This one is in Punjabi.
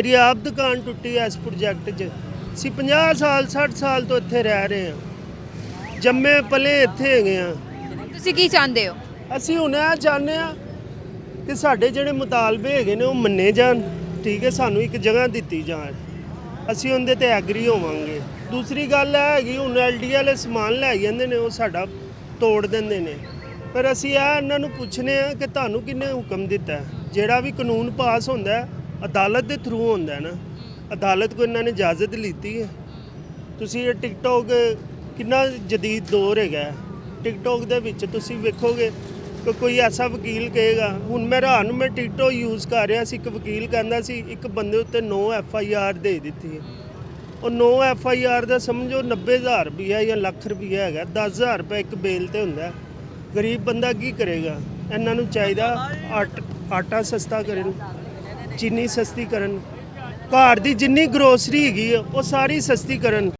ਮੇਰੀ ਆਪ ਦੁਕਾਨ ਟੁੱਟੀ ਐ ਇਸ ਪ੍ਰੋਜੈਕਟ 'ਚ। ਅਸੀਂ 50 ਸਾਲ 60 ਸਾਲ ਤੋਂ ਇੱਥੇ ਰਹਿ ਰਹੇ ਹਾਂ, ਜੰਮੇ ਪਲੇ ਇੱਥੇ ਹੈਗੇ ਆ। ਤੁਸੀਂ ਕੀ ਚਾਹੁੰਦੇ ਹੋ? ਅਸੀਂ ਹੁਣ ਇਹ ਚਾਹੁੰਦੇ ਆ ਕਿ ਸਾਡੇ ਜਿਹੜੇ ਮੁਤਾਲਬੇ ਹੈਗੇ ਨੇ ਉਹ ਮੰਨੇ ਜਾਣ। ਠੀਕ ਹੈ, ਸਾਨੂੰ ਇੱਕ ਜਗ੍ਹਾ ਦਿੱਤੀ ਜਾਣ, ਅਸੀਂ ਉਹਦੇ ਤੇ ਐਗਰੀ ਹੋਵਾਂਗੇ। ਦੂਸਰੀ ਗੱਲ ਇਹ ਹੈਗੀ, ਹੁਣ ਐਲਡੀ ਵਾਲੇ ਸਮਾਨ ਲੈ ਜਾਂਦੇ ਨੇ, ਉਹ ਸਾਡਾ ਤੋੜ ਦਿੰਦੇ ਨੇ। ਪਰ ਅਸੀਂ ਇਹਨਾਂ ਨੂੰ ਪੁੱਛਨੇ ਆ ਕਿ ਤੁਹਾਨੂੰ ਕਿਹਨੇ ਹੁਕਮ ਦਿੱਤਾ? ਜਿਹੜਾ ਵੀ ਕਾਨੂੰਨ ਪਾਸ ਹੁੰਦਾ ਅਦਾਲਤ ਦੇ ਥਰੂ ਹੁੰਦਾ ਨਾ। ਅਦਾਲਤ ਕੋਲ ਇਹਨਾਂ ਨੇ ਇਜਾਜ਼ਤ ਲਿੱਤੀ ਹੈ। ਤੁਸੀਂ ਇਹ ਟਿਕਟੋਕ ਕਿੰਨਾ ਜਦੀਦ ਦੌਰ ਹੈਗਾ, ਟਿਕਟੋਕ ਦੇ ਵਿੱਚ ਤੁਸੀਂ ਵੇਖੋਗੇ ਕਿ ਕੋਈ ਐਸਾ ਵਕੀਲ ਕਹੇਗਾ, ਹੁਣ ਮੈਂ ਰਾਤ ਨੂੰ ਮੈਂ ਟਿਕਟੋਕ ਯੂਜ਼ ਕਰ ਰਿਹਾ ਸੀ, ਇੱਕ ਵਕੀਲ ਕਹਿੰਦਾ ਸੀ ਇੱਕ ਬੰਦੇ ਉੱਤੇ 9 FIR ਦੇ ਦਿੱਤੀ ਹੈ। ਉਹ 9 FIR ਦਾ ਸਮਝੋ 90,000 ਰੁਪਈਆ ਜਾਂ ਲੱਖ ਰੁਪਈਆ ਹੈਗਾ, 10,000 ਰੁਪਏ ਇੱਕ ਬੇਲ ਤੇ ਹੁੰਦਾ। ਗਰੀਬ ਬੰਦਾ ਕੀ ਕਰੇਗਾ? ਇਹਨਾਂ ਨੂੰ ਚਾਹੀਦਾ ਆਟਾ ਸਸਤਾ ਕਰਨ, ਚੀਨੀ ਸਸਤੀ ਕਰਨ, ਘਰ ਦੀ ਜਿੰਨੀ ਗਰੋਸਰੀ ਹੈਗੀ ਉਹ ਸਾਰੀ ਸਸਤੀ ਕਰਨ।